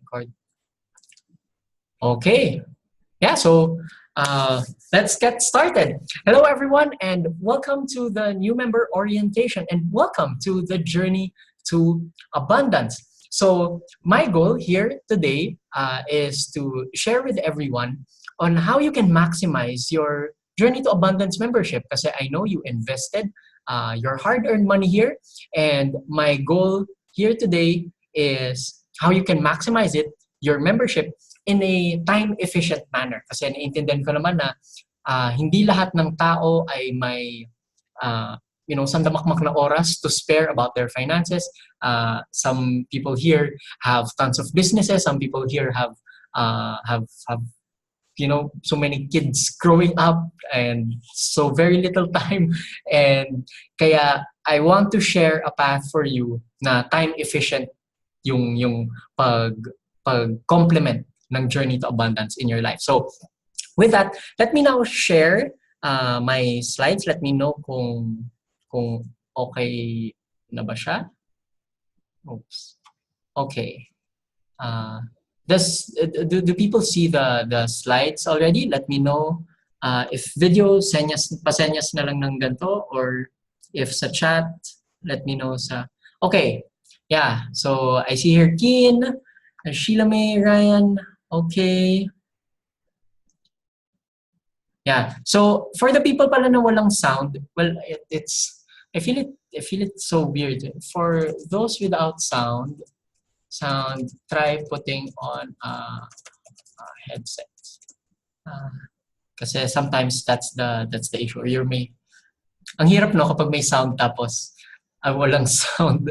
record. Okay. Yeah, so let's get started. Hello, everyone, and welcome to the new member orientation, and welcome to the journey to abundance. So my goal here today is to share with everyone on how you can maximize your journey to abundance membership. Because I know you invested your hard-earned money here, and my goal here today is how you can maximize it, your membership, in a time-efficient manner. Kasi naiintindihan ko naman na hindi lahat ng tao ay may sandamakmak na oras to spare about their finances. Some people here have tons of businesses. Some people here have so many kids growing up and so very little time. And kaya I want to share a path for you na time-efficient yung pag-complement ng journey to abundance in your life. So with that, let me now share my slides. Let me know kung okay na ba siya. Oops. Okay. Do people see the slides already? Let me know if video, pasenyas na lang ng ganito, or if sa chat, let me know sa... Okay. Yeah. So I see here Keen, Sheila May, Ryan. Okay. Yeah. So for the people pala na walang sound, well, I feel it so weird. For those without sound, try putting on a headset. Kasi sometimes that's the issue. Ang hirap no kapag may sound tapos walang sound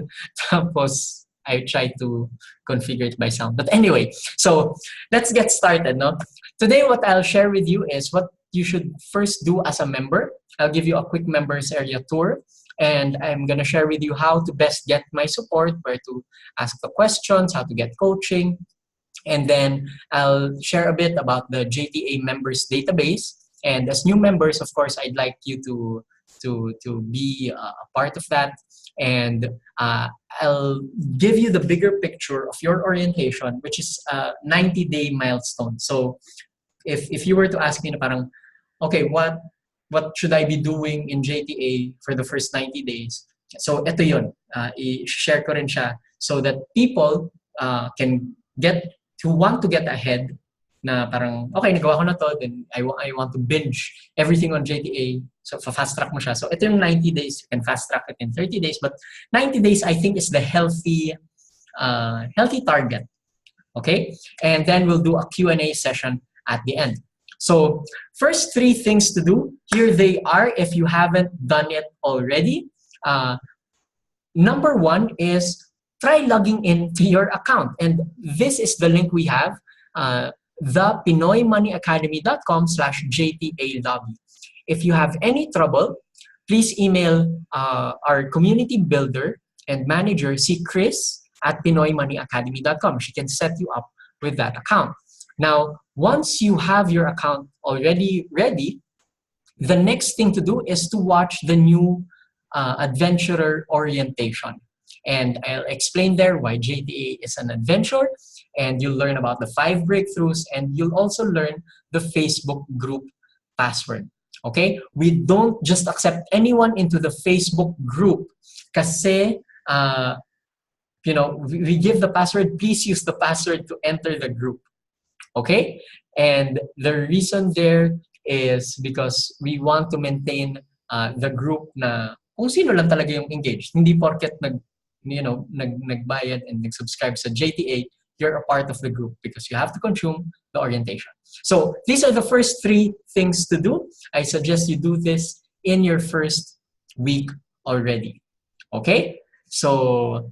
tapos I try to configure it by sound. But anyway, so let's get started. No? Today, what I'll share with you is what you should first do as a member. I'll give you a quick members area tour, and I'm going to share with you how to best get my support, where to ask the questions, how to get coaching. And then I'll share a bit about the JTA members database. And as new members, of course, I'd like you to be a part of that. And I'll give you the bigger picture of your orientation, which is a 90-day milestone. So if you were to ask me na parang, okay, what should I be doing in JTA for the first 90 days? So ito yun. I-share ko rin siya so that people can who want to get ahead na parang, okay, nagawa ko na to, then I want to binge everything on JTA. So, fast track mo siya. So, ito yung 90 days. You can fast track it in 30 days. But 90 days, I think, is the healthy target. Okay? And then we'll do a Q&A session at the end. So, first 3 things to do. Here they are if you haven't done it already. Number 1 is try logging into your account. And this is the link we have. thepinoymoneyacademy.com/JTA lobby. If you have any trouble, please email our community builder and manager, si Chris at pinoymoneyacademy.com. She can set you up with that account. Now, once you have your account already ready, the next thing to do is to watch the new adventurer orientation. And I'll explain there why JTA is an adventure, and you'll learn about the 5 breakthroughs, and you'll also learn the Facebook group password. Okay? We don't just accept anyone into the Facebook group kasi, we give the password. Please use the password to enter the group. Okay? And the reason there is because we want to maintain the group na kung sino lang talaga yung engaged. Hindi porket nagbayad and nag-subscribe sa JTA, you're a part of the group because you have to consume the orientation. So these are the first 3 things to do. I suggest you do this in your first week already. Okay? So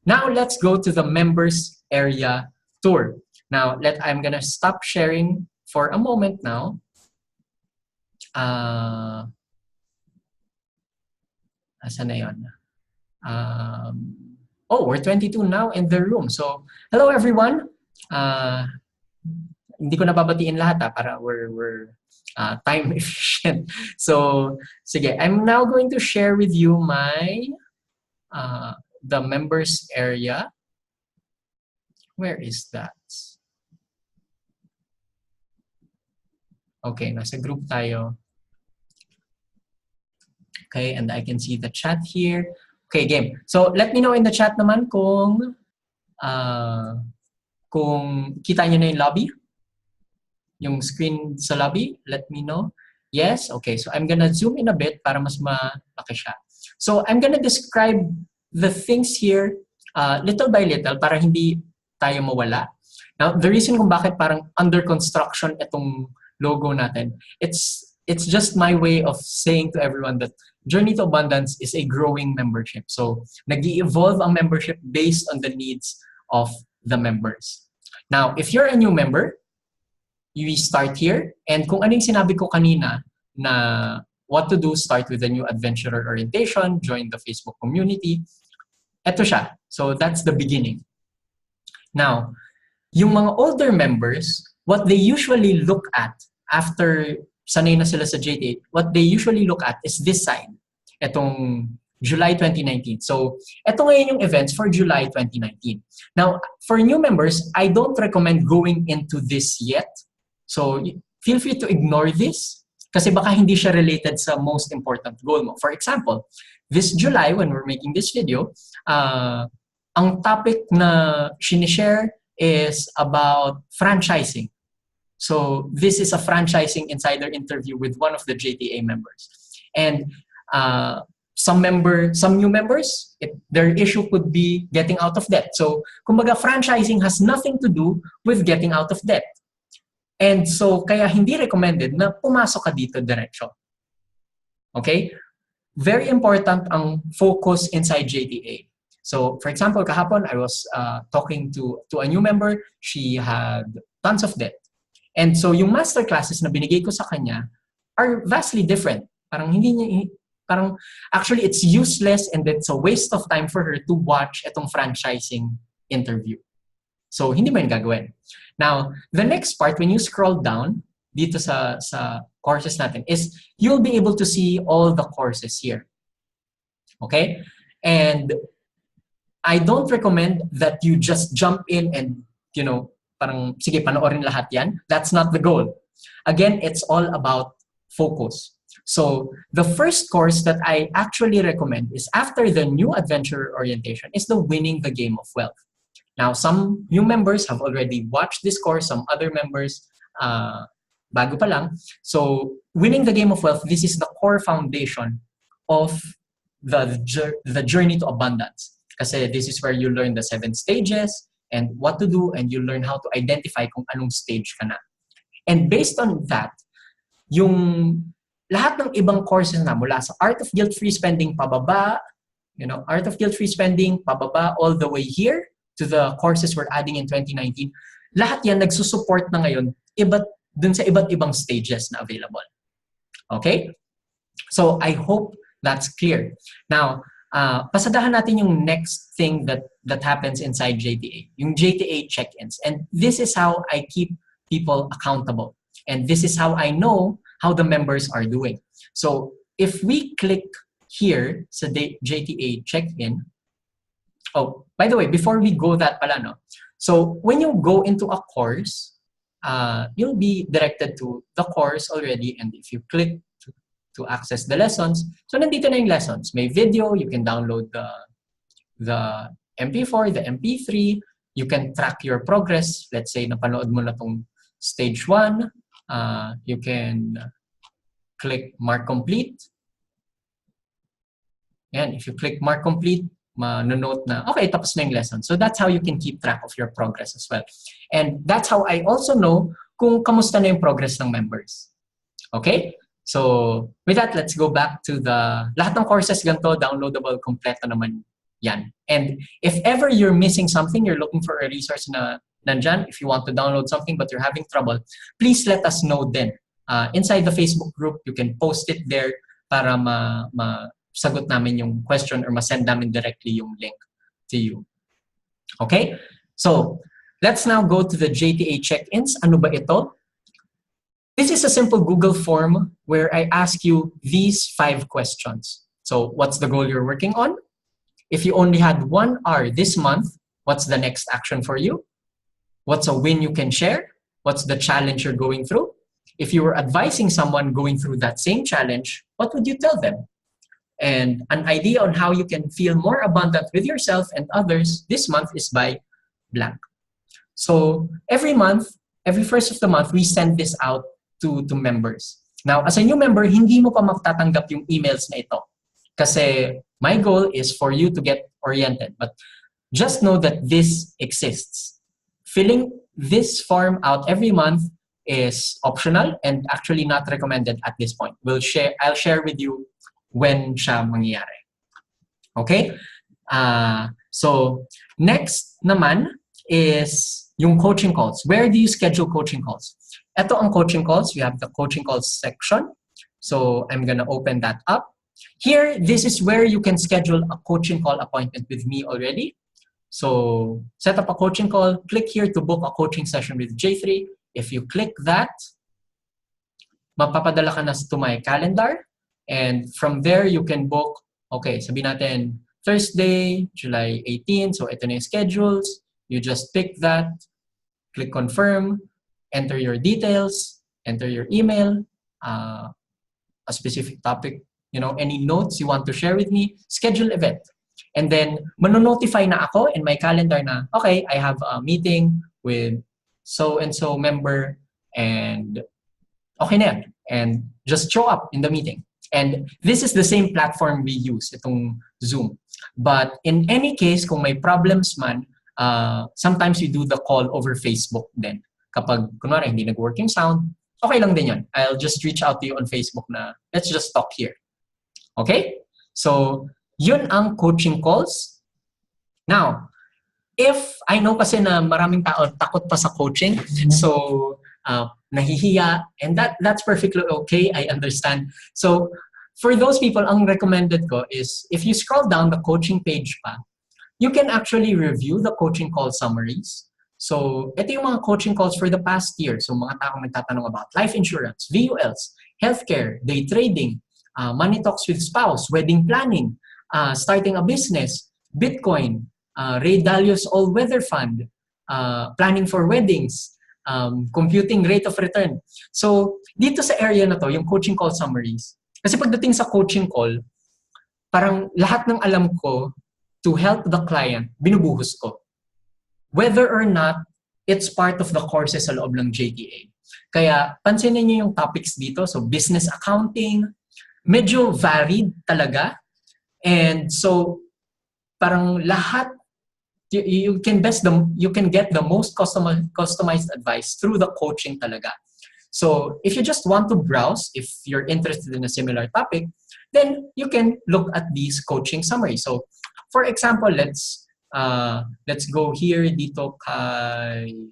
now let's go to the members area tour. Now I'm gonna stop sharing for a moment now. Asan na yun? We're 22 now in the room. So, hello everyone. Hindi ko nababatiin lahat para we're time efficient. So, sige, I'm now going to share with you my the members area. Where is that? Okay, nasa group tayo. Okay, and I can see the chat here. Okay, game. So let me know in the chat naman kung kita nyo na yung lobby, yung screen sa lobby. Let me know. Yes? Okay, so I'm gonna zoom in a bit para mas malaki siya. So I'm gonna describe the things here little by little para hindi tayo mawala. Now, the reason kung bakit parang under construction itong logo natin, it's just my way of saying to everyone that Journey to Abundance is a growing membership. So, nag-i-evolve ang membership based on the needs of the members. Now, if you're a new member, you start here. And kung ano yung sinabi ko kanina na what to do, start with the new adventurer orientation, join the Facebook community, eto siya. So, that's the beginning. Now, yung mga older members, what they usually look at after sanay na sila sa JTA, what they usually look at is this side, etong July 2019. So, eto ngayon yung events for July 2019. Now, for new members, I don't recommend going into this yet. So, feel free to ignore this kasi baka hindi siya related sa most important goal mo. For example, this July, when we're making this video, ang topic na sinishare is about franchising. So this is a franchising insider interview with one of the JTA members. And some new members, their issue could be getting out of debt. So kumbaga franchising has nothing to do with getting out of debt. And so kaya hindi recommended na pumasok ka dito diretso. Okay? Very important ang focus inside JTA. So, for example, kahapon, I was talking to a new member. She had tons of debt. And so, yung master classes na binigay ko sa kanya are vastly different. Actually, it's useless and it's a waste of time for her to watch itong franchising interview. So, hindi mo yun gagawin. Now, the next part, when you scroll down dito sa courses natin, is you'll be able to see all the courses here. Okay? And I don't recommend that you just jump in and, parang, sige, panoorin lahat yan. That's not the goal. Again, it's all about focus. So, the first course that I actually recommend is after the new adventure orientation is the Winning the Game of Wealth. Now, some new members have already watched this course, some other members, bago pa lang. So, Winning the Game of Wealth, this is the core foundation of the journey to abundance. Kasi this is where you learn the 7 stages and what to do, and you learn how to identify kung anong stage ka na. And based on that, yung lahat ng ibang courses na mula sa Art of Guilt-Free Spending pababa, Art of Guilt-Free Spending pababa all the way here to the courses we're adding in 2019, lahat yan nagsusupport na ngayon dun sa iba't ibang stages na available. Okay? So I hope that's clear. Now, pasadahan natin yung next thing that happens inside JTA, yung JTA check-ins. And this is how I keep people accountable. And this is how I know how the members are doing. So if we click here sa JTA check-in, oh, by the way, before we go that pala, no? So when you go into a course, you'll be directed to the course already. And if you click to access the lessons. So, nandito na yung lessons. May video, you can download the MP4, the MP3. You can track your progress. Let's say, napanood mo na tong stage 1. You can click Mark Complete. And if you click Mark Complete, manonote na, okay, tapos na yung lesson. So, that's how you can keep track of your progress as well. And that's how I also know kung kamusta na yung progress ng members. Okay? So, with that, let's go back to lahat ng courses ganito, downloadable, kompleto naman yan. And if ever you're missing something, you're looking for a resource na nandyan, if you want to download something but you're having trouble, please let us know then. Inside the Facebook group, you can post it there para masagot namin yung question or masend namin directly yung link to you. Okay? So, let's now go to the JTA check-ins. Ano ba ito? This is a simple Google form where I ask you these 5 questions. So, what's the goal you're working on? If you only had 1 hour this month, what's the next action for you? What's a win you can share? What's the challenge you're going through? If you were advising someone going through that same challenge, what would you tell them? And an idea on how you can feel more abundant with yourself and others this month is by blank. So every month, every first of the month, we send this out to members. Now, as a new member, hindi mo pa matatanggap yung emails na ito. Kasi my goal is for you to get oriented. But just know that this exists. Filling this form out every month is optional and actually not recommended at this point. I'll share with you when siya mangyayari. Okay? So next naman is yung coaching calls. Where do you schedule coaching calls? Ito ang coaching calls. We have the coaching calls section. So I'm gonna open that up. Here, this is where you can schedule a coaching call appointment with me already. So set up a coaching call, click here to book a coaching session with J3. If you click that, mapapadala ka na to my calendar. And from there, you can book, okay, sabihin natin, Thursday, July 18. So ito na yung schedules. You just pick that, click confirm, enter your details, enter your email, a specific topic, any notes you want to share with me, schedule event. And then, manonotify na ako in my calendar na, okay, I have a meeting with so-and-so member and okay na yan. And just show up in the meeting. And this is the same platform we use, itong Zoom. But in any case, kung may problems man, sometimes we do the call over Facebook din. Kapag, kunwari, hindi nag-work yung sound, okay lang din yun. I'll just reach out to you on Facebook na, let's just talk here. Okay? So, yun ang coaching calls. Now, if I know kasi na maraming tao takot pa sa coaching, so nahihiya, and that's perfectly okay, I understand. So, for those people, ang recommended ko is, if you scroll down the coaching page pa, you can actually review the coaching call summaries. So, ito yung mga coaching calls for the past year. So, mga taong nagtatanong about life insurance, VULs, healthcare, day trading, money talks with spouse, wedding planning, starting a business, Bitcoin, Ray Dalio's all-weather fund, planning for weddings, computing rate of return. So, dito sa area na to, yung coaching call summaries, kasi pagdating sa coaching call, parang lahat ng alam ko to help the client, binubuhos ko. Whether or not it's part of the courses sa loob ng JTA. Kaya, pansinin niyo yung topics dito. So, business accounting, medyo varied talaga. And so, parang lahat, you can get the most customized advice through the coaching talaga. So, if you just want to browse, if you're interested in a similar topic, then you can look at these coaching summaries. So, for example, let's go here dito kay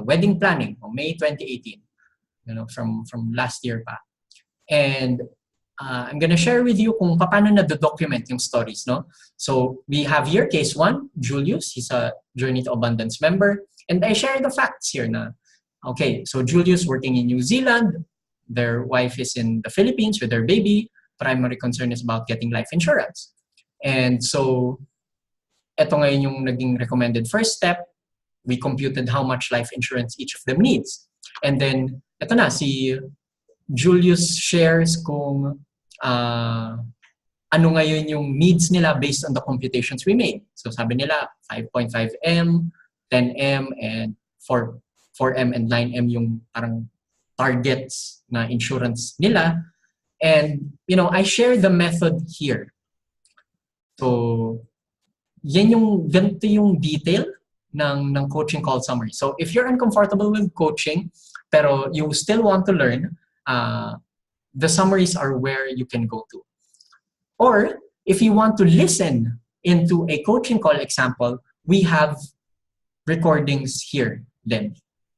wedding planning, May 2018, from last year pa. And I'm gonna share with you kung paano na-document yung stories, no? So, we have here case 1, Julius. He's a Journey to Abundance member. And I share the facts here na, okay, so Julius working in New Zealand. Their wife is in the Philippines with their baby. Primary concern is about getting life insurance. And so, eto ngayon yung naging recommended first step. We computed how much life insurance each of them needs. And then, eto na, si Julius shares kung ano ngayon yung needs nila based on the computations we made. So sabi nila 5.5M, 10M, and 4M and 9M yung parang targets na insurance nila. And, I share the method here. So, ganito yung detail ng coaching call summary. So, if you're uncomfortable with coaching, pero you still want to learn, the summaries are where you can go to. Or, if you want to listen into a coaching call example, we have recordings here then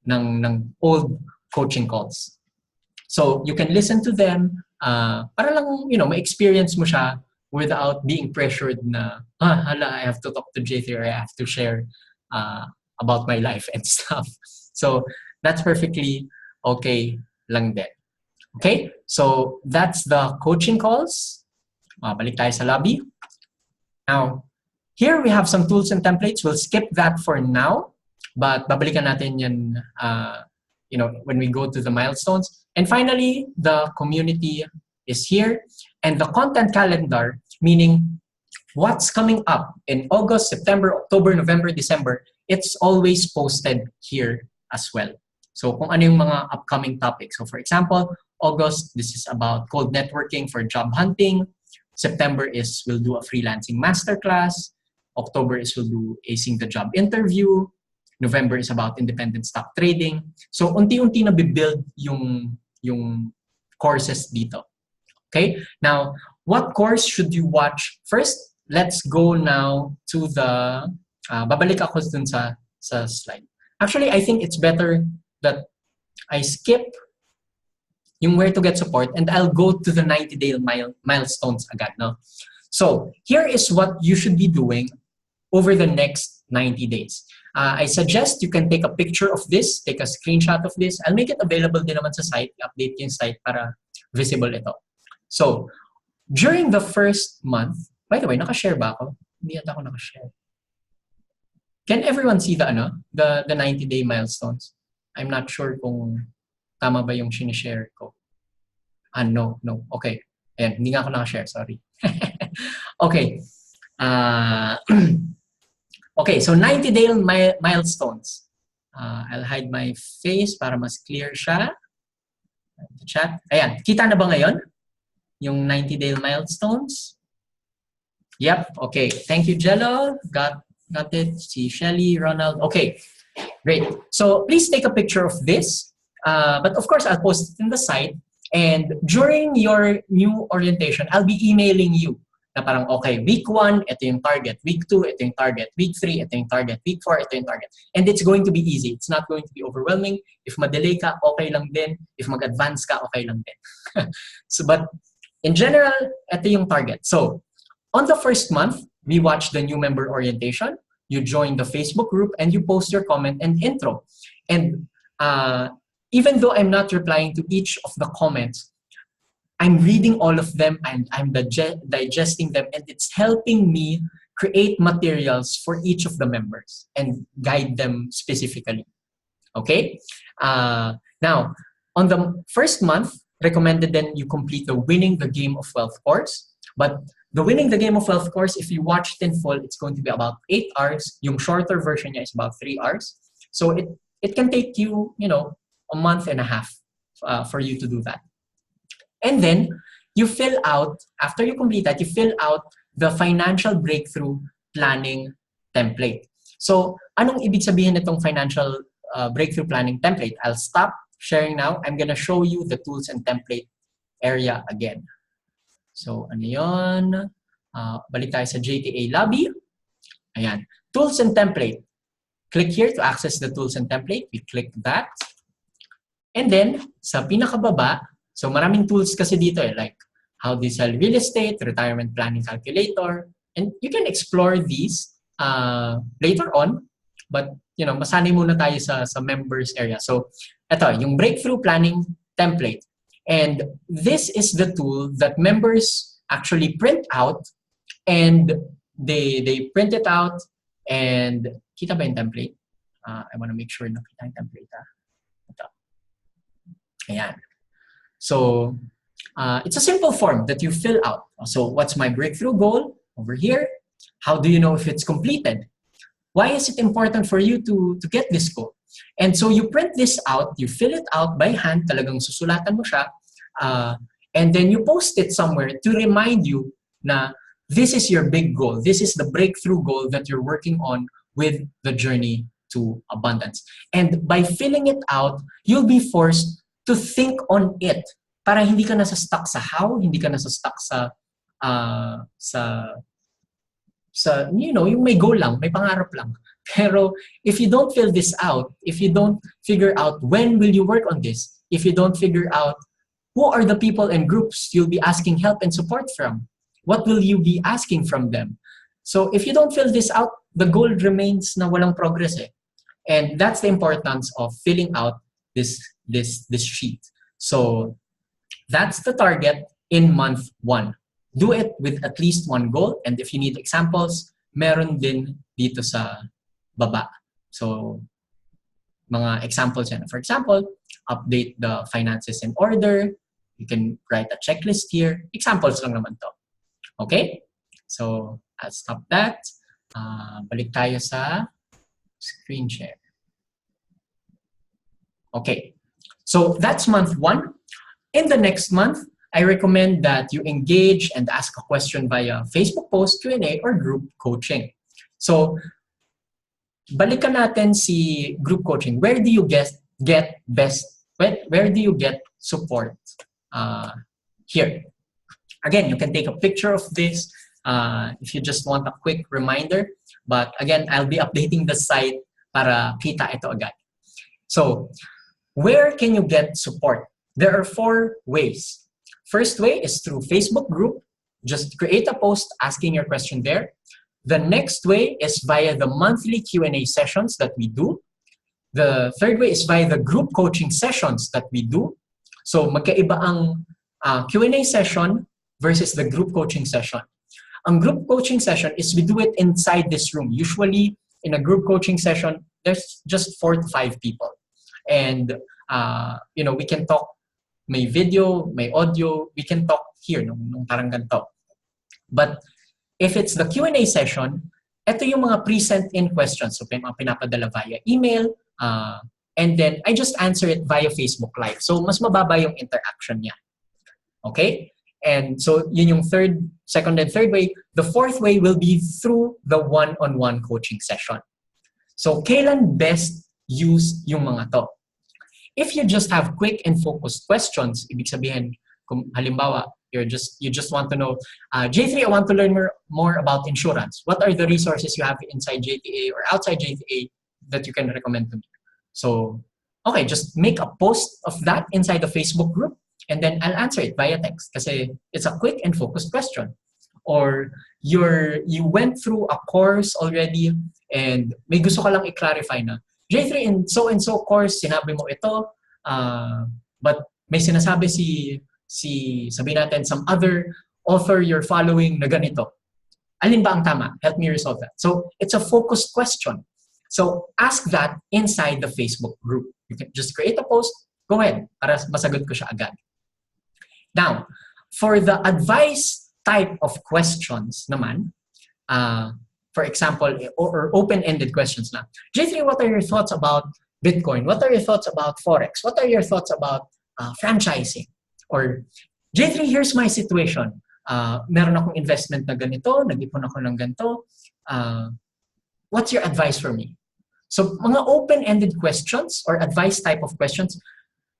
ng old coaching calls. So, you can listen to them para lang, ma-experience mo siya without being pressured na, I have to talk to J3 or I have to share about my life and stuff. So, that's perfectly okay lang din. Okay? So, that's the coaching calls. Balik tayo sa lobby. Now, here we have some tools and templates. We'll skip that for now. But babalikan natin yan, when we go to the milestones. And finally, the community is here. And the content calendar, meaning what's coming up in August, September, October, November, December, it's always posted here as well. So kung ano yung mga upcoming topics. So for example, August, this is about cold networking for job hunting. September is we'll do a freelancing masterclass. October is we'll do acing the job interview. November is about independent stock trading. So unti-unti na bibuild yung courses dito. Okay? Now, what course should you watch first? Let's go now to the babalik ako dun sa slide. Actually, I think it's better that I skip yung where to get support and I'll go to the 90-day milestones agad. No? So here is what you should be doing over the next 90 days. I suggest you can take a picture of this, take a screenshot of this. I'll make it available din naman sa site, update yung site para visible ito. So, during the first month, by the way, nakashare ba ako? Hindi yata ako nakashare. Can everyone see the 90-day milestones? I'm not sure kung tama ba yung sinishare ko. No. Okay. Ayan, hindi nga ako nakashare, sorry. Okay. Okay, so 90-day milestones. I'll hide my face para mas clear siya. Chat. Ayan, kita na ba ngayon? Yung 90-day milestones? Yep, okay. Thank you, Jello. Got it. Si Shelly, Ronald. Okay, great. So please take a picture of this. But of course, I'll post it in the site. And during your new orientation, I'll be emailing you na parang, okay, week 1, ito yung target. Week 2, ito yung target. Week 3, ito yung target. Week 4, ito yung target. And it's going to be easy. It's not going to be overwhelming. If madelay ka, okay lang din. If mag-advance ka, okay lang din. But in general, ito yung target. So, on the first month, we watch the new member orientation. You join the Facebook group and you post your comment and intro. And even though I'm not replying to each of the comments, I'm reading all of them and I'm digesting them, and it's helping me create materials for each of the members and guide them specifically. Okay? Now, on the first month, recommended then you complete the Winning the Game of Wealth course. But the Winning the Game of Wealth course, if you watch it in full, it's going to be about 8 hours. Yung shorter version niya is about 3 hours. So it can take you, a month and a half for you to do that. And then, you fill out, after you complete that, you fill out the financial breakthrough planning template. So, anong ibig sabihin nitong financial breakthrough planning template? I'll stop sharing now. I'm gonna show you the tools and template area again. So, ano yun? Balik tayo sa JTA lobby. Ayan. Tools and template. Click here to access the tools and template. We click that. And then, sa pinakababa, so maraming tools kasi dito like how to sell real estate, retirement planning calculator, and you can explore these later on. But, masanay muna tayo sa members area. So, ito, yung breakthrough planning template. And this is the tool that members actually print out, and they print it out, and kita ba yung template? I want to make sure na kita yung template. Ito. Ayan. So, it's a simple form that you fill out. So, what's my breakthrough goal? Over here. How do you know if it's completed? Why is it important for you to get this goal? And so, you print this out, you fill it out by hand, talagang susulatan mo siya, and then you post it somewhere to remind you na this is your big goal. This is the breakthrough goal that you're working on with the journey to abundance. And by filling it out, you'll be forced to think on it para hindi ka nasa stuck sa how, hindi ka nasa stuck sa yung may goal lang, may pangarap lang. Pero if you don't fill this out, if you don't figure out when will you work on this, if you don't figure out who are the people and groups you'll be asking help and support from, what will you be asking from them? So if you don't fill this out, the goal remains na walang progress eh. And that's the importance of filling out this sheet. So that's the target in month 1. Do it with at least one goal, and if you need examples, meron din dito sa baba. So mga examples yan. For example, update the finances in order. You can write a checklist here. Examples lang naman to. Okay? So, I'll stop that. Balik tayo sa screen share. Okay. So, that's month 1. In the next month, I recommend that you engage and ask a question via Facebook post, Q&A, or group coaching. So, balikan natin si group coaching. Where do you get best? Where do you get support? Here. Again, you can take a picture of this if you just want a quick reminder. But again, I'll be updating the site para kita ito agad. So, where can you get support? There are 4 ways. First way is through Facebook group. Just create a post asking your question there. The next way is via the monthly Q&A sessions that we do. The third way is via the group coaching sessions that we do. So magkaiba ang Q&A session versus the group coaching session. Ang group coaching session is we do it inside this room. Usually in a group coaching session, there's just 4 to 5 people. And we can talk, may video, may audio, we can talk here, nung parang ganito. But if it's the Q&A session, ito yung mga pre-sent in questions. So, mga pinapadala via email, and then I just answer it via Facebook Live. So, mas mababa yung interaction niya. Okay? And so, yun yung second and third way. The fourth way will be through the one-on-one coaching session. So, kailan best use yung mga to? If you just have quick and focused questions, ibig sabihin, kung halimbawa, you just want to know, J3, I want to learn more about insurance. What are the resources you have inside JTA or outside JTA that you can recommend to me? So, okay, just make a post of that inside the Facebook group, and then I'll answer it via text kasi it's a quick and focused question. Or you went through a course already and may gusto ka lang i-clarify na, J3, in so-and-so course, sinabi mo ito, but may sinasabi sabihin natin, some other author you're following na ganito. Alin ba ang tama? Help me resolve that. So, it's a focused question. So, ask that inside the Facebook group. You can just create a post, go ahead, para masagot ko siya agad. Now, for the advice type of questions naman, for example, or open-ended questions na. J3, what are your thoughts about Bitcoin? What are your thoughts about Forex? What are your thoughts about franchising? Or, J3, here's my situation. Meron akong investment na ganito, nag-ipon ako ng ganito. What's your advice for me? So, mga open-ended questions or advice type of questions,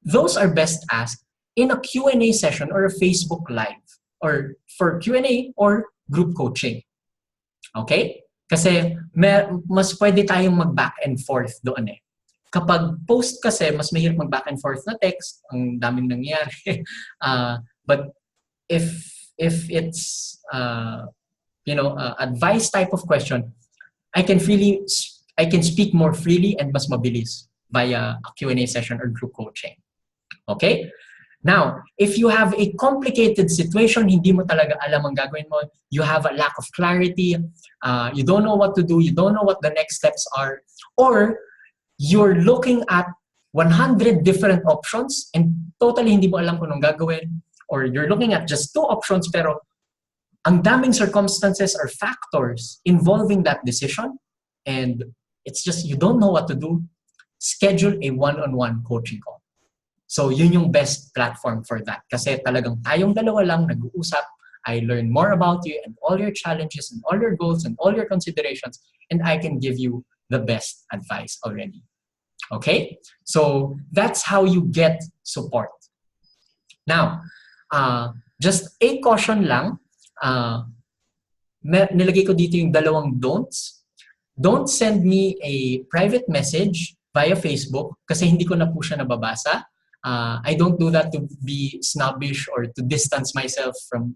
those are best asked in a Q&A session or a Facebook Live or for Q&A or group coaching. Okay? Kasi mas pwede tayong mag-back and forth doon eh. Kapag post kasi, mas mahirap mag-back and forth na text. Ang daming nangyayari. But if it's advice type of question, I can speak more freely and mas mabilis via a Q&A session or group coaching. Okay? Now, if you have a complicated situation, hindi mo talaga alam ang gagawin mo, you have a lack of clarity, you don't know what to do, you don't know what the next steps are, or you're looking at 100 different options and totally hindi mo alam kung anong gagawin, or you're looking at just 2 options pero ang daming circumstances or factors involving that decision and it's just you don't know what to do, schedule a one-on-one coaching call. So, yun yung best platform for that. Kasi talagang tayong dalawa lang nag-uusap. I learn more about you and all your challenges and all your goals and all your considerations and I can give you the best advice already. Okay? So, that's how you get support. Now, just a caution lang. Nilagay ko dito yung 2 don'ts. Don't send me a private message via Facebook kasi hindi ko na po siya nababasa. I don't do that to be snobbish or to distance myself from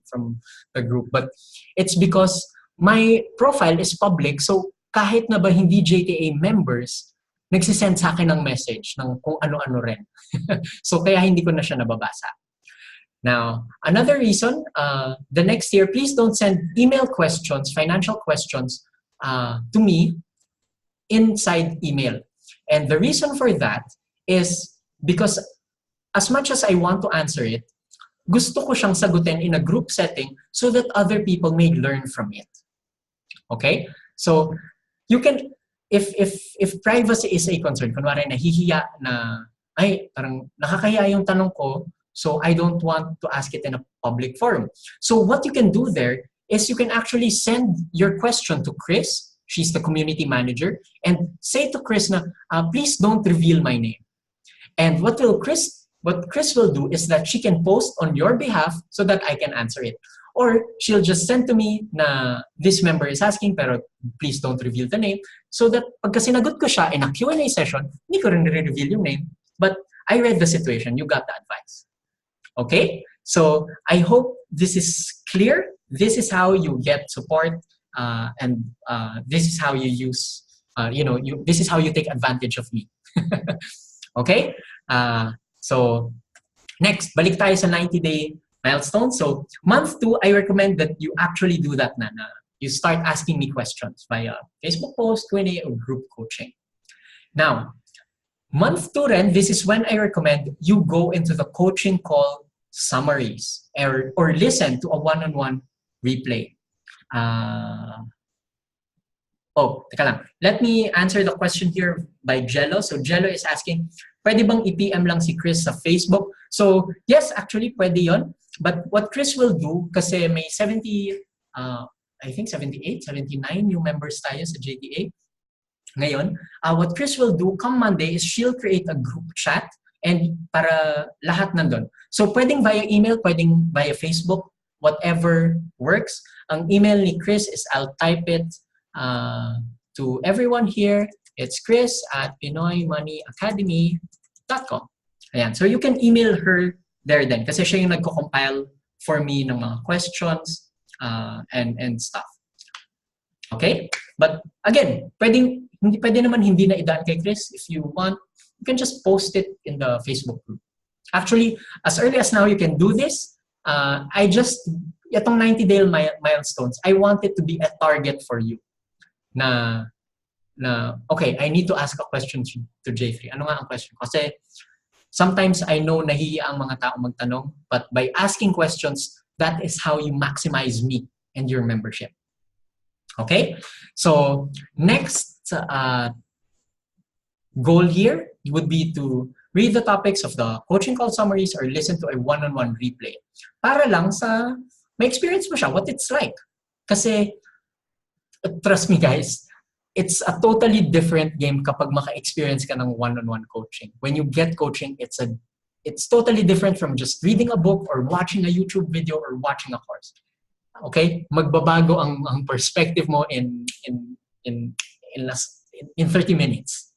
the group. But it's because my profile is public. So kahit na ba hindi JTA members, nagsisend sa akin ng message ng kung ano-ano rin. So kaya hindi ko na siya nababasa. Now, another reason, the next year, please don't send email questions, financial questions to me inside email. And the reason for that is because as much as I want to answer it, gusto ko siyang sagutin in a group setting so that other people may learn from it. Okay? So, you can, if privacy is a concern, kunwari nahihiya na, ay, parang nakakahiya yung tanong ko, so I don't want to ask it in a public forum. So what you can do there is you can actually send your question to Chris, she's the community manager, and say to Chris na, please don't reveal my name. And what Chris will do is that she can post on your behalf so that I can answer it. Or she'll just send to me na this member is asking pero please don't reveal the name. So that pagka sinagot ko siya in a Q&A session, hindi ko rin reveal yung name. But I read the situation. You got the advice. Okay? So I hope this is clear. This is how you get support and this is how you use, this is how you take advantage of me. Okay? So next, balik tayo sa 90-day milestone. So month 2, I recommend that you actually do that na you start asking me questions via Facebook post, Q&A, or group coaching. Now, month 2 rin, this is when I recommend you go into the coaching call summaries or listen to a one-on-one replay. Teka lang. Let me answer the question here by Jello. So Jello is asking, pwede bang i-PM lang si Chris sa Facebook? So yes, actually pwede yon. But what Chris will do, kasi may 78, 79 new members tayo sa JTA. Ngayon, what Chris will do come Monday is she'll create a group chat and para lahat nandun. So pwedeng via email, pwedeng via Facebook, whatever works. Ang email ni Chris is, I'll type it to everyone here. It's chris@pinoymoneyacademy.com. Ayan. So you can email her there then kasi siya yung nagko-compile for me ng mga questions and stuff. Okay? But again, pwede naman hindi na idaan kay Chris. If you want, you can just post it in the Facebook group. Actually, as early as now, you can do this. Itong 90-day milestones, I want it to be a target for you. Okay, I need to ask a question to J3. Ano nga ang question? Kasi sometimes I know nahihiya ang mga tao magtanong, but by asking questions, that is how you maximize me and your membership. Okay? So, next goal here would be to read the topics of the coaching call summaries or listen to a one-on-one replay. Para lang sa may experience mo siya, what it's like. Kasi, trust me guys, it's a totally different game kapag maka-experience ka ng one-on-one coaching. When you get coaching, it's totally different from just reading a book or watching a YouTube video or watching a course. Okay? Magbabago ang perspective mo in 30 minutes.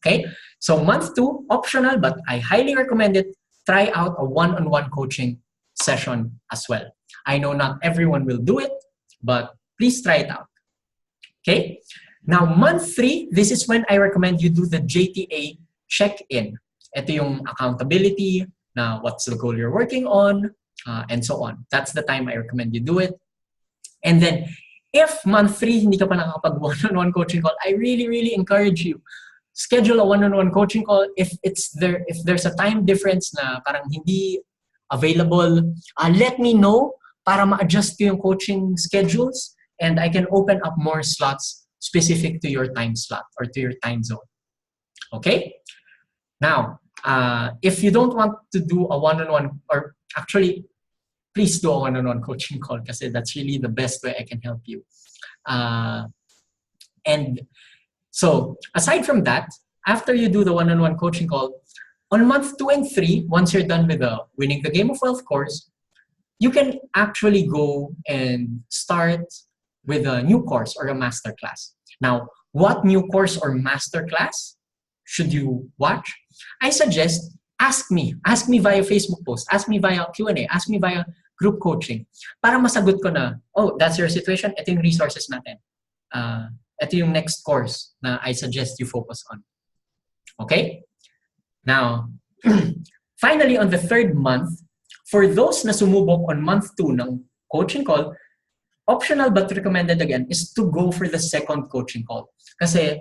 Okay? So month 2, optional, but I highly recommend it. Try out a one-on-one coaching session as well. I know not everyone will do it, but please try it out. Okay? Now, month 3, this is when I recommend you do the JTA check-in. Ito yung accountability, na what's the goal you're working on, and so on. That's the time I recommend you do it. And then, if month 3, hindi ka pa nakakapag one-on-one coaching call, I really, really encourage you. Schedule a one-on-one coaching call. If there's a time difference na parang hindi available, let me know para ma-adjust ko yung coaching schedules and I can open up more slots specific to your time slot or to your time zone. Okay? Now, if you don't want to do a one-on-one, or actually, please do a one-on-one coaching call kasi that's really the best way I can help you. And so, aside from that, after you do the one-on-one coaching call, on month 2 and 3, once you're done with the Winning the Game of Wealth course, you can actually go and start with a new course or a master class. Now, what new course or master class should you watch? I suggest ask me via Facebook post, ask me via Q&A, ask me via group coaching para masagot ko na, oh, that's your situation, ito yung resources natin. Ito yung next course na I suggest you focus on. Okay? Now, finally, on the 3rd month, for those na sumubok on month 2 ng coaching call, optional but recommended again is to go for the 2nd coaching call. Kasi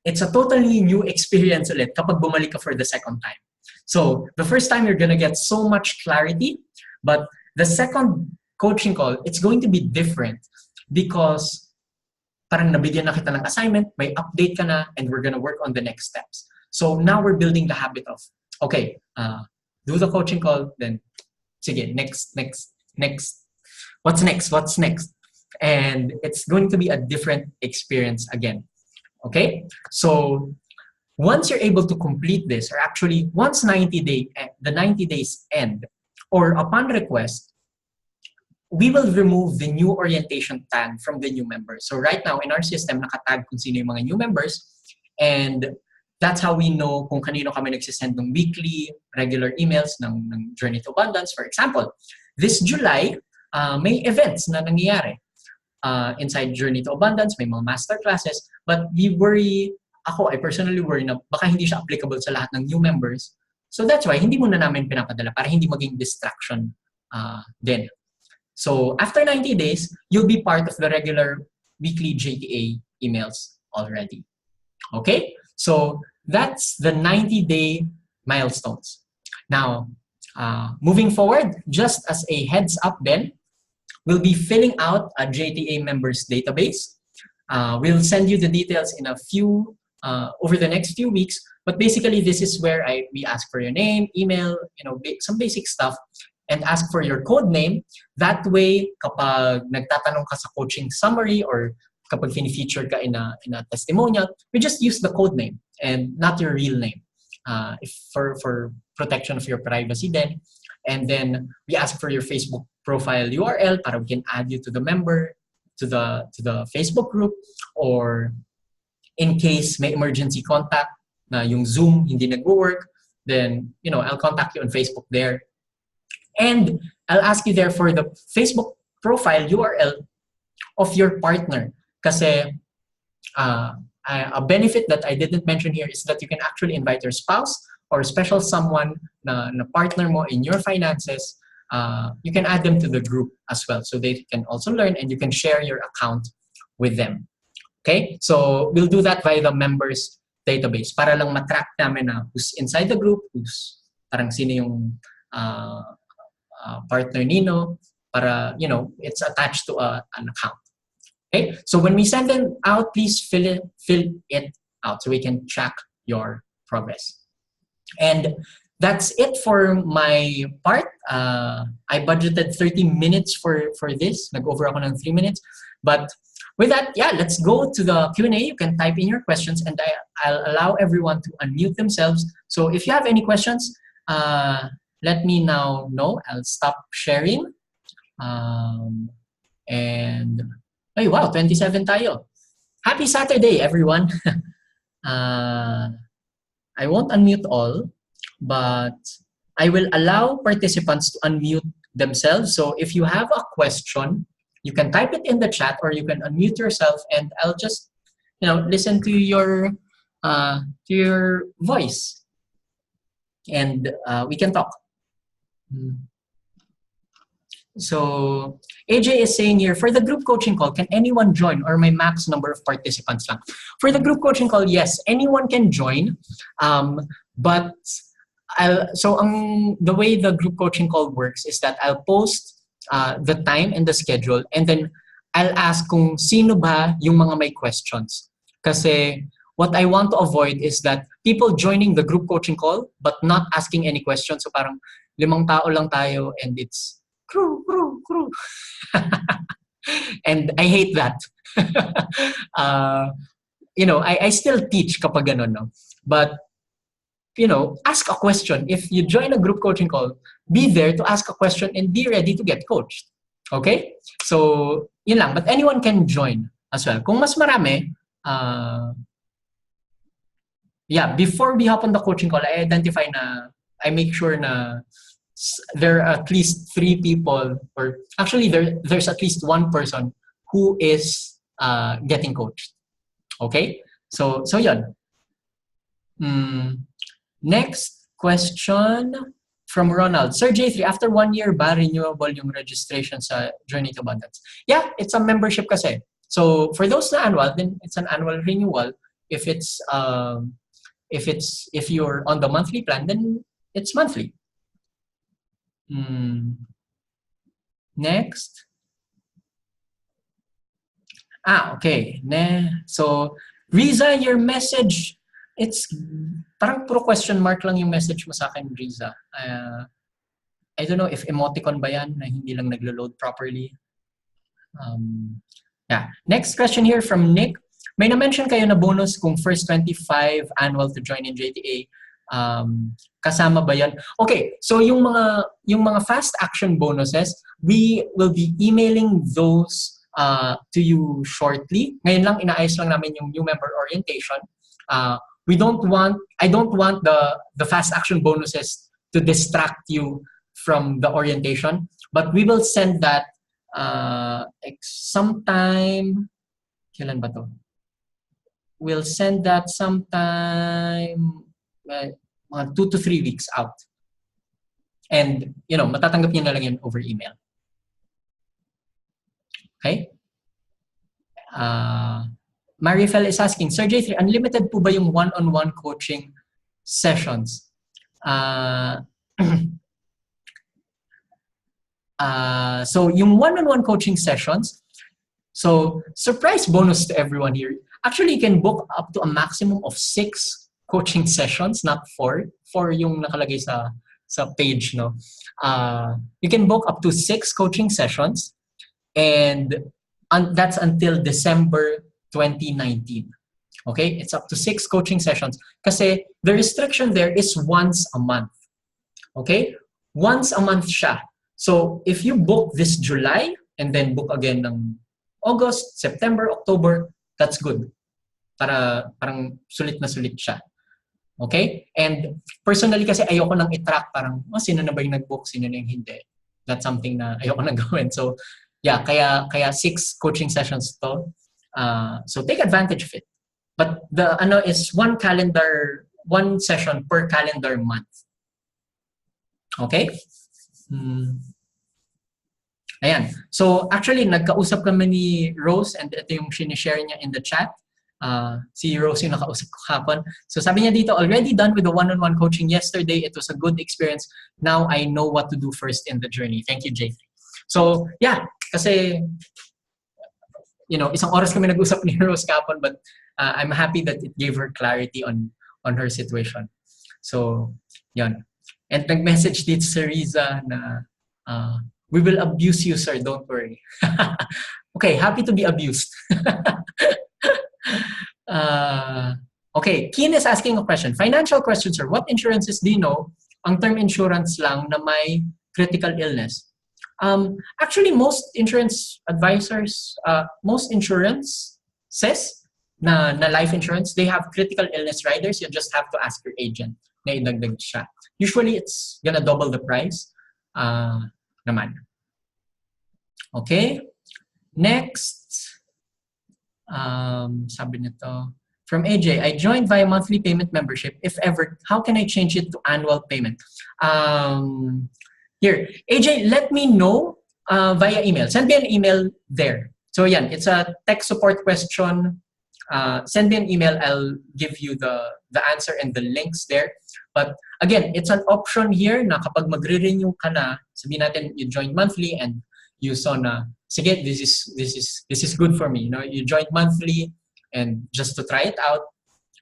it's a totally new experience ulit kapag bumalik ka for the second time. So the first time you're gonna get so much clarity, but the second coaching call, it's going to be different because parang nabigyan na kita ng assignment, may update ka na, and we're gonna work on the next steps. So now we're building the habit of, okay, do the coaching call, then sige, next. What's next? And it's going to be a different experience again. Okay? So once you're able to complete this, or actually once the 90 days end, or upon request, we will remove the new orientation tag from the new members. So right now in our system, nakatag kung sino yung mga new members, and that's how we know kung kanino kami nagsisend ng weekly, regular emails ng Journey to Abundance. For example, this July, may events na nangyayari inside Journey to Abundance, may mga master classes, but I personally worry na baka hindi siya applicable sa lahat ng new members. So that's why hindi muna namin pinapadala para hindi maging distraction din. So after 90 days, you'll be part of the regular weekly JTA emails already. Okay? So that's the 90-day milestones. Now, moving forward, just as a heads up then, we'll be filling out a JTA members database. We'll send you the details in over the next few weeks. But basically, this is where we ask for your name, email, some basic stuff, and ask for your code name. That way, kapag nagtatanong ka sa coaching summary or kapag fini-feature ka in a testimonial, we just use the code name and not your real name, for protection of your privacy then. And then we ask for your Facebook profile URL para we can add you to the Facebook group, or in case may emergency contact na yung Zoom hindi nagwo-work, then I'll contact you on Facebook there. And I'll ask you there for the Facebook profile URL of your partner. Kasi a benefit that I didn't mention here is that you can actually invite your spouse or special someone na partner mo in your finances. You can add them to the group as well, so they can also learn, and you can share your account with them. Okay? So we'll do that via the members database para lang matrack namin na who's inside the group, who's parang sino yung partner nino, para it's attached to an account. Okay, so when we send them out, please fill it out so we can track your progress. And that's it for my part. I budgeted 30 minutes for this. Nag-over ako ng 3 minutes. But with that, let's go to the Q&A. You can type in your questions, and I'll allow everyone to unmute themselves. So if you have any questions, let me now know. I'll stop sharing. And ay, wow, 27 tayo. Happy Saturday, everyone. I won't unmute all, but I will allow participants to unmute themselves. So if you have a question, you can type it in the chat, or you can unmute yourself, and I'll just listen to your voice, and we can talk. So AJ is saying here, for the group coaching call, can anyone join, or may max number of participants lang? For the group coaching call, yes, anyone can join. But the way the group coaching call works is that I'll post the time and the schedule, and then I'll ask kung sino ba yung mga may questions. Kasi what I want to avoid is that people joining the group coaching call but not asking any questions. So parang 5 tao lang tayo, and it's crew. And I hate that. I still teach kapag ganun, no? But ask a question. If you join a group coaching call, be there to ask a question and be ready to get coached. Okay? So, yun lang. But anyone can join as well. Kung mas marami, before we hop on the coaching call, I make sure na there are at least 3 people, or actually there's at least 1 person who is getting coached. Okay? So yun. Next question from Ronald. Sir J3, after 1 year ba renewable yung registration sa Journey to Abundance? Yeah, it's a membership kasi. So for those na annual, then it's an annual renewal. If you're on the monthly plan, then it's monthly. Next. Okay. So, Riza, your message, it's parang puro question mark lang yung message mo sa akin, Riza. I don't know if emoticon ba yan na hindi lang naglo-load properly. Next question here from Nick. May na-mention kayo na bonus kung first 25 annual to join in JTA. Kasama ba yan? Okay, so yung mga fast action bonuses, we will be emailing those to you shortly. Ngayon lang, inaayos lang namin yung new member orientation. I don't want the fast action bonuses to distract you from the orientation, but we will send that sometime. Kailan ba to? We'll send that sometime mga 2 to 3 weeks out. And, matatanggap niyo na lang yun over email. Okay? Marifel is asking, Sir J3, unlimited po ba yung one-on-one coaching sessions? So, yung one-on-one coaching sessions, so surprise bonus to everyone here. Actually, you can book up to a maximum of 6 coaching sessions, not 4. 4 yung nakalagay sa page, no? You can book up to 6 coaching sessions, and that's until December 2019. Okay? It's up to 6 coaching sessions. Kasi the restriction there is once a month. Okay? Once a month siya. So, if you book this July, and then book again ng August, September, October, that's good. Parang sulit na sulit siya. Okay? And personally kasi ayoko nang i-track parang, sino na ba yung nag-book, sino na yung hindi. That's something na ayoko nang gawin. So, yeah, kaya 6 coaching sessions to. So, take advantage of it. But the is one session per calendar month. Okay? Ayan. So, actually, nagkausap kami ni Rose, and ito yung sinishare niya in the chat. Si Rose yung nakausap ko kapon. So, sabi niya dito, already done with the one-on-one coaching yesterday. It was a good experience. Now, I know what to do first in the journey. Thank you, J3. So, yeah. Kasi, isang oras kami nag-usap ni Rose kapon, but I'm happy that it gave her clarity on her situation. So, yun. And nag-message dito sa Riza na, we will abuse you, sir. Don't worry. Okay, happy to be abused. Okay, Keen is asking a question. Financial question, sir. What insurances do you know? Ang term insurance lang na may critical illness. Actually, most insurance advisors, most insurance says na life insurance, they have critical illness riders. You just have to ask your agent na idagdag siya. Usually, it's gonna double the price. Naman. Okay. Next. Sabi nito. From AJ, I joined via monthly payment membership. If ever, how can I change it to annual payment? Here, AJ, let me know via email. Send me an email there. So yan, it's a tech support question. Send me an email. I'll give you the answer and the links there. But again, it's an option here na kapag magre-renew ka na, sabihin natin you joined monthly and you saw na, sige, this is good for me. You joined monthly and just to try it out,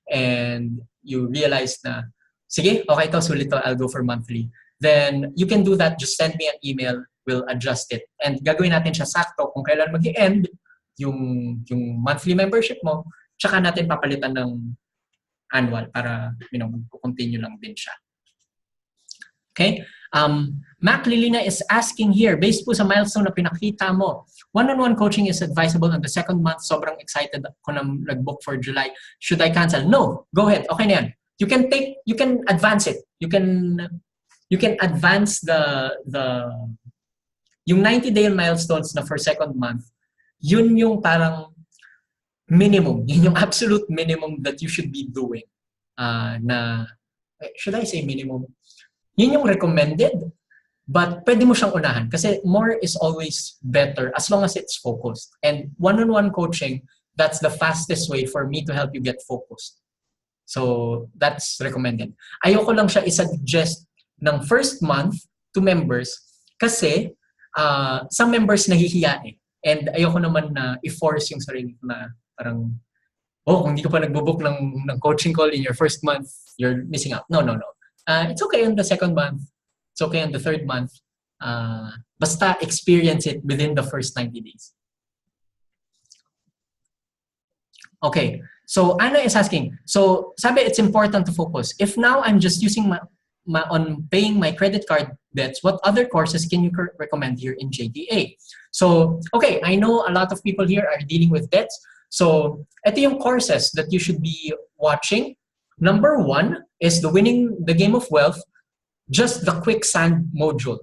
and you realize na, sige, okay to, sulit to, I'll go for monthly. Then you can do that. Just send me an email. We'll adjust it. And gagawin natin siya sakto kung kailan mag-end yung monthly membership mo, tsaka natin papalitan ng annual para, mag-continue lang din siya. Okay? Mac Lilina is asking here, based po sa milestone na pinakita mo, one-on-one coaching is advisable on the second month. Sobrang excited ako na nag-book for July. Should I cancel? No. Go ahead. Okay na yan. You can advance it. You can advance yung 90-day milestones na for second month, yun yung parang minimum. Yun yung absolute minimum that you should be doing. Should I say minimum? Yun yung recommended, but pwede mo siyang unahan kasi more is always better as long as it's focused. And one-on-one coaching, that's the fastest way for me to help you get focused. So that's recommended. Ayoko lang siya isa-suggest ng first month to members kasi some members nahihiya eh. And ayoko naman na i-force yung sarili na parang, kung hindi ka pa nagbo-book ng coaching call in your first month, you're missing out. No. It's okay on the second month. It's okay on the third month. Basta experience it within the first 90 days. Okay. So Anna is asking, so sabi it's important to focus. If now I'm just using on paying my credit card debts, what other courses can you recommend here in JTA? So, okay, I know a lot of people here are dealing with debts. So, ito yung courses that you should be watching. Number 1 is the Winning the Game of Wealth, just the quicksand module.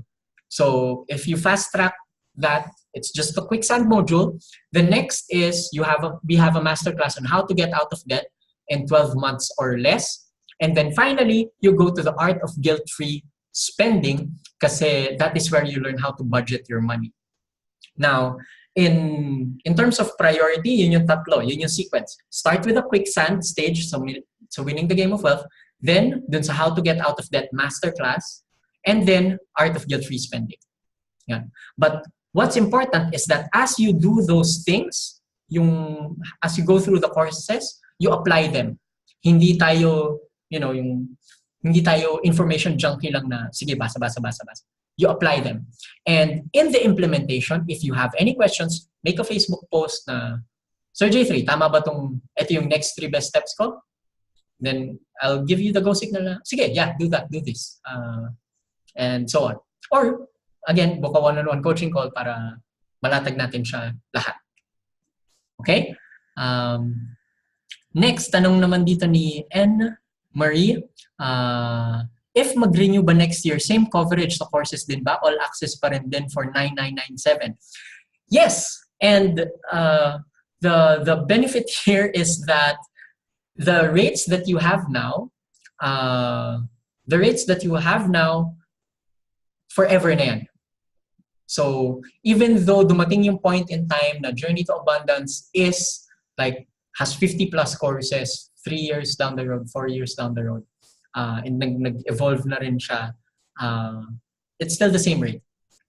So, if you fast track that, it's just the quicksand module. The next is we have a masterclass on how to get out of debt in 12 months or less. And then finally, you go to the art of guilt-free spending kasi that is where you learn how to budget your money. Now, in terms of priority, yun yung tatlo, yun yung sequence. Start with a quicksand stage, so Winning the Game of Wealth, then dun sa how to get out of debt masterclass, and then art of guilt-free spending. Yeah. But what's important is that as you do those things, as you go through the courses, you apply them. Hindi tayo, hindi tayo information junkie lang na, sige, basa. You apply them. And in the implementation, if you have any questions, make a Facebook post na, Sir J3, tama ba ito yung next 3 best steps ko? Then I'll give you the go signal na, sige, yeah, do that, do this. And so on. Or, again, book a one-on-one coaching call para malatag natin siya lahat. Okay? Next, tanong naman dito ni N. Marie, if mag-renew ba next year, same coverage sa courses din ba? All access pa rin din for 9,997. Yes, and the benefit here is that the rates that you have now, forever na yan. So even though dumating yung point in time na Journey to Abundance has 50 plus courses, 3 years down the road, 4 years down the road, and nag-evolve na rin siya, it's still the same rate.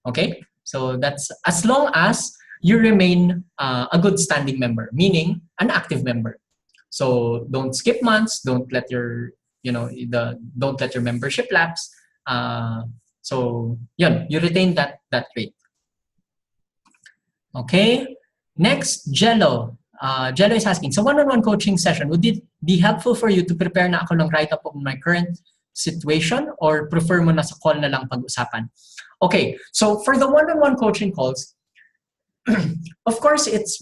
Okay? So that's as long as you remain a good standing member, meaning an active member. So don't skip months, don't let your membership lapse. So you retain that rate. Okay? Next, Jello. Jello is asking, so one-on-one coaching session, would it be helpful for you to prepare na ako ng write-up of my current situation or prefer mo na sa call na lang pag-usapan? Okay, so for the one-on-one coaching calls, of course, it's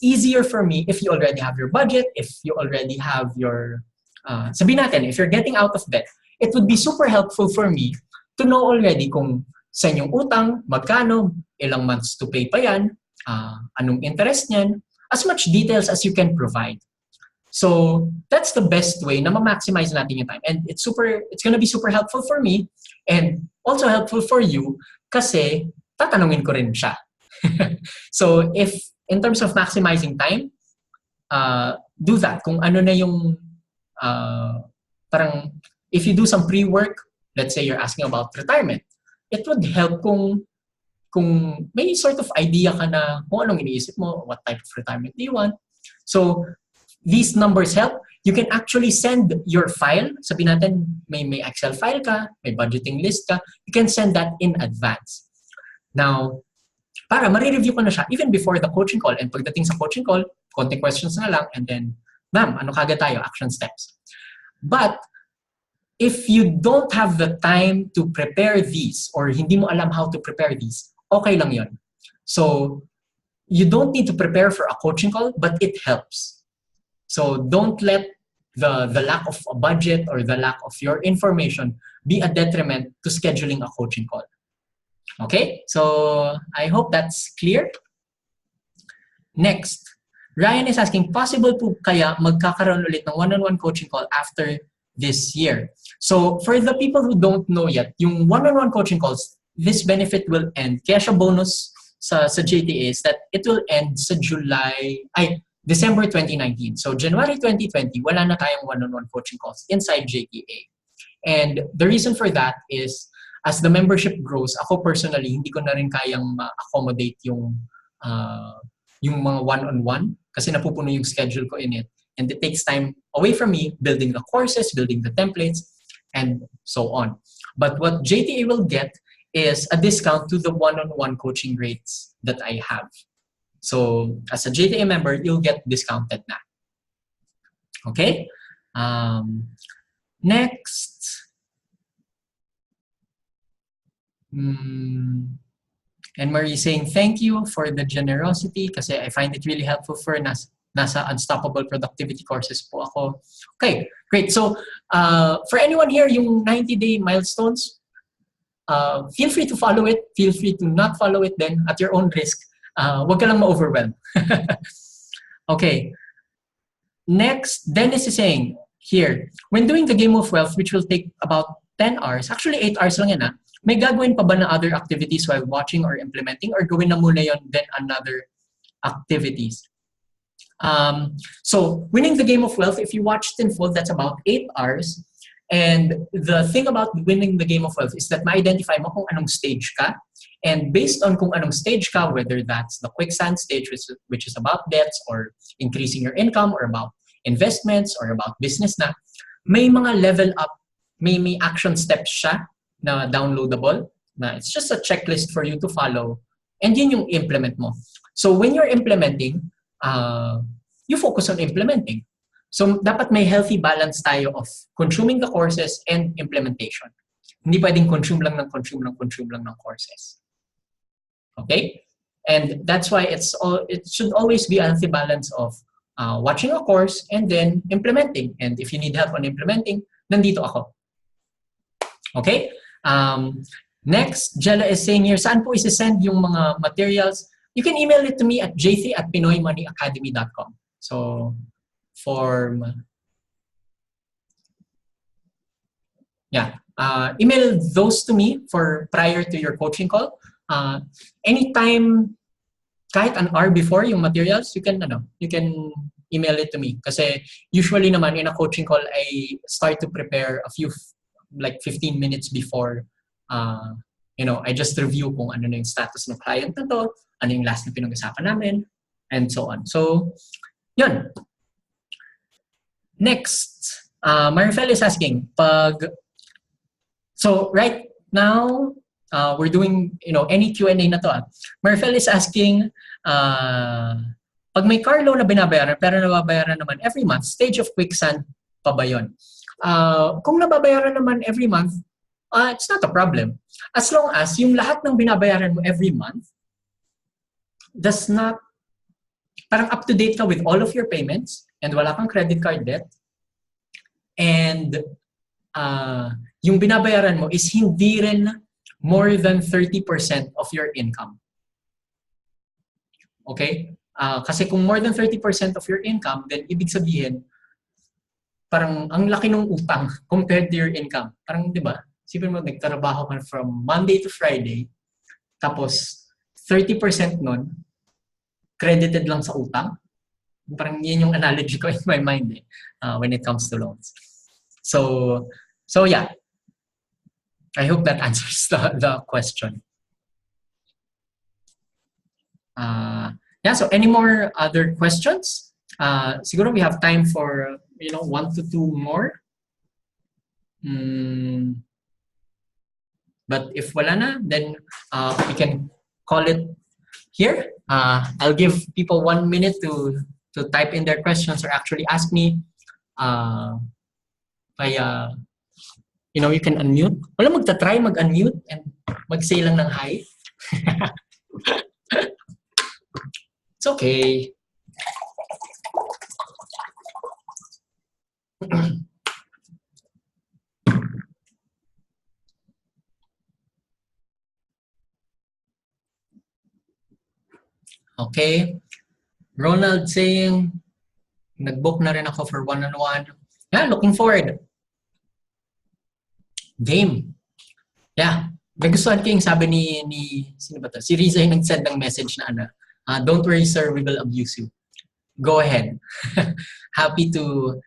easier for me if you already have your budget, if you already have your, sabihin natin, if you're getting out of debt, it would be super helpful for me to know already kung sa inyong utang, magkano, ilang months to pay pa yan, anong interest niyan, as much details as you can provide. So that's the best way na ma-maximize natin yung time. And it's going to be super helpful for me and also helpful for you kasi tatanungin ko rin siya. So if in terms of maximizing time, do that. Kung ano na yung parang if you do some pre-work, let's say you're asking about retirement, it would help kung may sort of idea ka na kung anong iniisip mo, what type of retirement do you want. So these numbers help. You can actually send your file. Sabihin natin, may Excel file ka, may budgeting list ka, you can send that in advance. Now, para ma-review ko na siya even before the coaching call. And pagdating sa coaching call, konting questions na lang and then, ma'am, ano kagad tayo? Action steps. But if you don't have the time to prepare these or hindi mo alam how to prepare these, okay lang yun. So, you don't need to prepare for a coaching call, but it helps. So, don't let the lack of a budget or the lack of your information be a detriment to scheduling a coaching call. Okay? So, I hope that's clear. Next, Ryan is asking, possible po kaya magkakaroon ulit ng one-on-one coaching call after this year? So, for the people who don't know yet, yung one-on-one coaching calls, this benefit will end. Kaya siya bonus sa JTA is that it will end sa December 2019. So January 2020, wala na tayong one-on-one coaching calls inside JTA. And the reason for that is, as the membership grows, ako personally, hindi ko na rin kayang ma-accommodate yung mga one-on-one kasi napupuno yung schedule ko in it. And it takes time away from me building the courses, building the templates, and so on. But what JTA will get is a discount to the one-on-one coaching rates that I have. So as a JTA member, you'll get discounted na. Okay? Next. And Marie saying, thank you for the generosity kasi I find it really helpful for nasa Unstoppable Productivity courses po ako. Okay, great. So for anyone here, yung 90-day milestones, feel free to follow it. Feel free to not follow it then at your own risk. Wag ka lang ma-overwhelm. Okay. Next, Dennis is saying here, when doing the Game of Wealth, which will take about 10 hours, actually 8 hours lang yan, may gagawin pa ba na other activities while watching or implementing, or gawin na muna yon then another activities? So winning the Game of Wealth, if you watched in full, that's about 8 hours. And the thing about winning the Game of Wealth is that ma-identify mo kung anong stage ka. And based on kung anong stage ka, whether that's the quicksand stage, which is about debts or increasing your income, or about investments, or about business na, may mga level up, may action steps siya na downloadable, na it's just a checklist for you to follow, and yun yung implement mo. So when you're implementing, you focus on implementing. So dapat may healthy balance tayo of consuming the courses and implementation. Hindi pwedeng consume lang ng courses. Okay? And that's why it should always be a healthy balance of watching a course and then implementing. And if you need help on implementing, nandito ako. Okay? Next, Jella is saying here, saan po isi-send yung mga materials? You can email it to me at jc@pinoymoneyacademy.com. So, email those to me for prior to your coaching call. Anytime, kahit an hour before yung materials, you can email it to me. Kasi usually naman in a coaching call, I start to prepare a few, like 15 minutes before. I just review kung ano na yung status ng client na to, ano yung last na pinag-usapan namin, and so on. So, yun. Next, Marifel is asking, so right now, we're doing, any Q&A na to. Marifel is asking, pag may car loan na binabayaran, pero nababayaran naman every month, stage of quicksand pa ba yun? Kung nababayaran naman every month, it's not a problem. As long as yung lahat ng binabayaran mo every month does not, parang up to date ka with all of your payments and wala kang credit card debt, and yung binabayaran mo is hindi rin more than 30% of your income. Okay? Kasi kung more than 30% of your income, then ibig sabihin, parang ang laki ng utang compared to your income. Parang, di ba? Sipin mo, nagtrabaho ka from Monday to Friday, tapos 30% nun, credited lang sa utang. Parang yun yung analogy ko in my mind when it comes to loans. So yeah. I hope that answers the question. So any more other questions? Siguro we have time for 1 to 2 more. But if wala na, then we can call it here. I'll give people 1 minute to type in their questions or actually ask me via, you can unmute. Wala magta-try mag-unmute and mag-say lang ng hi. It's okay. Okay. Ronald saying, nag-book na rin ako for one-on-one. Yeah, looking forward. Game. Yeah. Nagustuhan ko yung sabi ni sino ba to? Si Riza yung nag-send ng message na don't worry sir, we will abuse you. go ahead. Happy to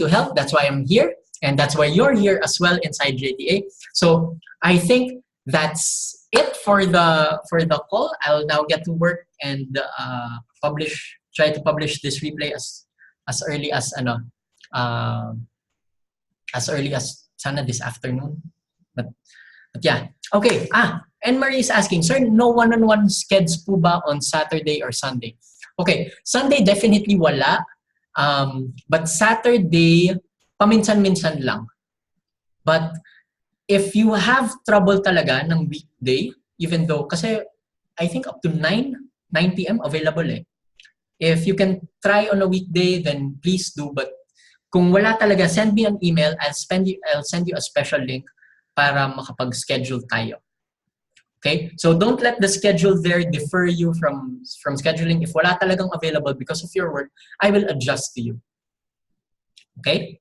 help. That's why I'm here, and that's why you're here as well inside JTA. So I think that's it for the call. I'll now get to work and try to publish this replay as early as uh, as early as sana this afternoon. But yeah, okay. And Marie is asking, sir, no one-on-one skeds po ba on Saturday or Sunday? Okay, Sunday definitely wala. But Saturday, paminsan-minsan lang. But if you have trouble talaga ng weekday, even though, kasi I think up to 9 p.m. available eh. If you can try on a weekday, then please do. But kung wala talaga, send me an email. I'll send you a special link para makapag-schedule tayo. Okay? So don't let the schedule there defer you from scheduling. If wala talagang available because of your work, I will adjust to you. Okay?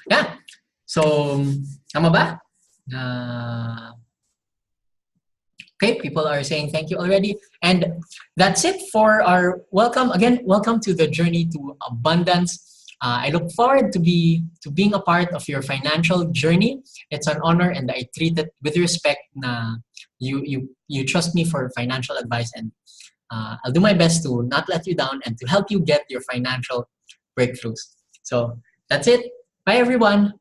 Yeah. So, tama ba? Okay, people are saying thank you already. And that's it for our welcome. Again, welcome to the journey to abundance. I look forward to being a part of your financial journey. It's an honor, and I treat it with respect. Na you trust me for financial advice, and I'll do my best to not let you down and to help you get your financial breakthroughs. So that's it. Bye, everyone.